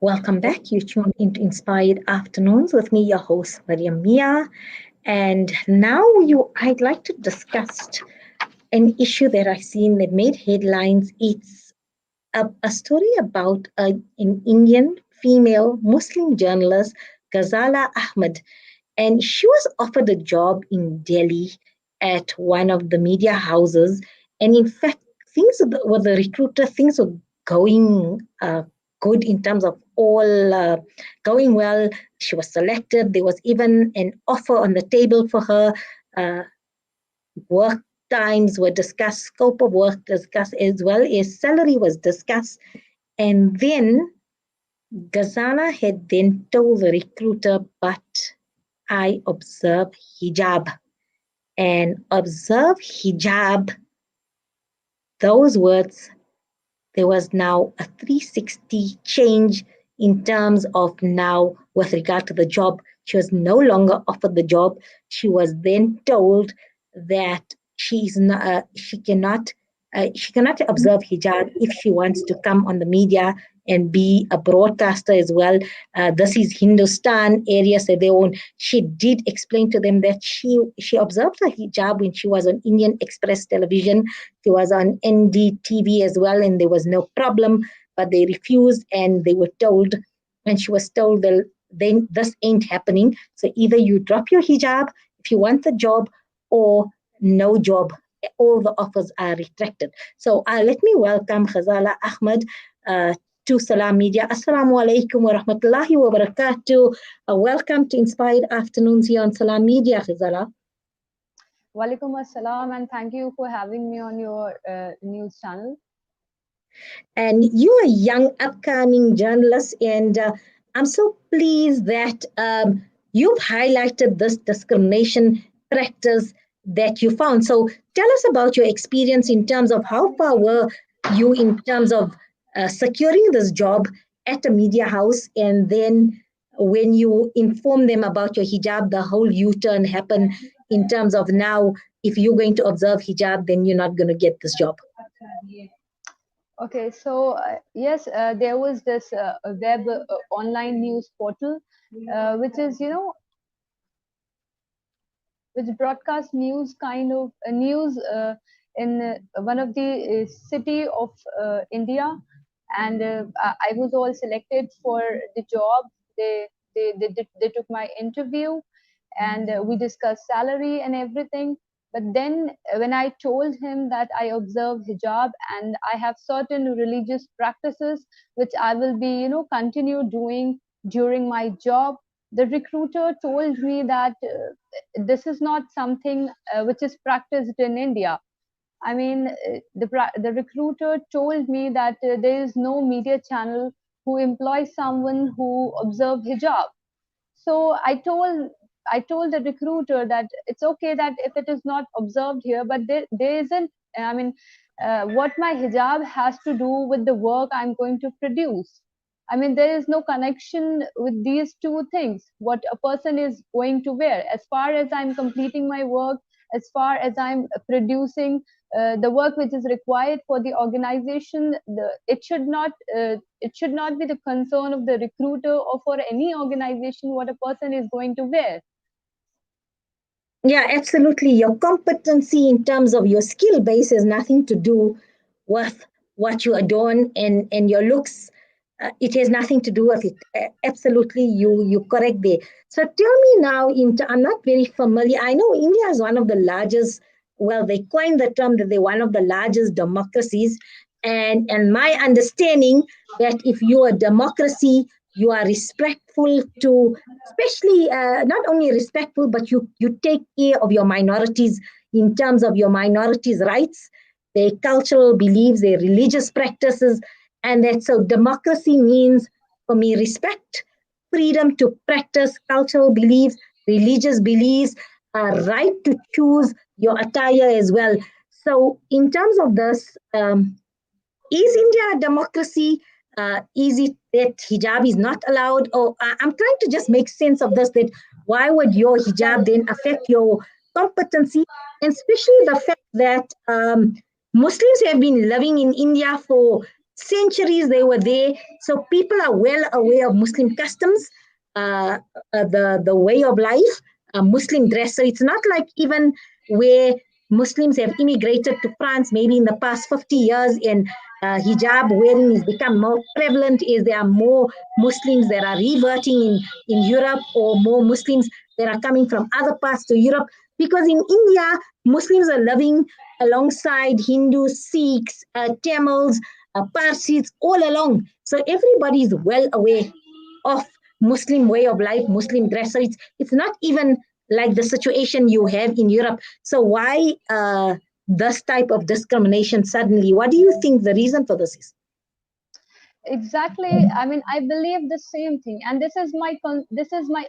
Welcome back. You tuned into Inspired Afternoons with me, your host, Maria Mia. And now I'd like to discuss an issue that I've seen that made headlines. It's a story about an Indian female Muslim journalist, Ghazala Ahmad. And she was offered a job in Delhi at one of the media houses. And in fact, with the recruiter, things were going good in terms of all going well. She was selected. There was even an offer on the table for her. Uh, Work times were discussed, scope of work discussed, as well as salary was discussed. And then Ghazala had then told the recruiter, but I observe hijab. And observe hijab, those words, there was now a 360 change in terms of now with regard to the job. She was no longer offered the job. She was then told that she cannot observe hijab if she wants to come on the media and be a broadcaster as well. This is Hindustan area, so they own. She did explain to them that she observed her hijab when she was on Indian Express television. She was on NDTV as well, and there was no problem. But they refused, and they were told, and she was told that then this ain't happening. So either you drop your hijab if you want the job, or no job. All the offers are retracted. So let me welcome Ghazala Ahmad to Salam Media. Assalamu alaikum wa rahmatullahi wa barakatuh. Welcome to Inspired Afternoons here on Salam Media, Ghazala. Walaikum assalam, and thank you for having me on your news channel. And you're a young upcoming journalist, and I'm so pleased that you've highlighted this discrimination practice that you found. So tell us about your experience in terms of how far were you in terms of securing this job at a media house, and then when you inform them about your hijab, the whole U-turn happened in terms of now, if you're going to observe hijab, then you're not going to get this job. Okay, so yes, there was this web online news portal, which is, which broadcast news kind of news in one of the city of India, and I was all selected for the job. They took my interview, and we discussed salary and everything. But then when I told him that I observe hijab and I have certain religious practices which I will be, continue doing during my job, the recruiter told me that this is not something which is practiced in India. I mean, the recruiter told me that there is no media channel who employs someone who observe hijab. So I told the recruiter that it's okay that if it is not observed here, but there isn't. I mean, what my hijab has to do with the work I'm going to produce. I mean, there is no connection with these two things. What a person is going to wear, as far as I'm completing my work, as far as I'm producing the work which is required for the organization, it should not be the concern of the recruiter or for any organization what a person is going to wear. Yeah, absolutely. Your competency in terms of your skill base has nothing to do with what you adorn and your looks. It has nothing to do with it. Absolutely, you correct there. So tell me now, I'm not very familiar. I know India is one of the largest. Well, they coined the term that they're one of the largest democracies, and my understanding that if you're a democracy, you are respectful to, especially not only respectful, but you take care of your minorities in terms of your minorities' rights, their cultural beliefs, their religious practices, and that so democracy means for me respect, freedom to practice cultural beliefs, religious beliefs, a right to choose your attire as well. So in terms of this, is India a democracy? Is it that hijab is not allowed? Or I'm trying to just make sense of this, that why would your hijab then affect your competency? And especially the fact that Muslims have been living in India for centuries they were there. So people are well aware of Muslim customs, uh, the way of life, Muslim dress. So it's not like even where Muslims have immigrated to France maybe in the past 50 years and hijab wearing has become more prevalent, is there are more Muslims that are reverting in Europe, or more Muslims that are coming from other parts to Europe. Because in India, Muslims are living alongside Hindus, Sikhs, Tamils, Parsis, all along. So everybody is well aware of Muslim way of life, Muslim dress. So it's not even like the situation you have in Europe. So why this type of discrimination suddenly? What do you think the reason for this is? Exactly. I mean, I believe the same thing, and this is my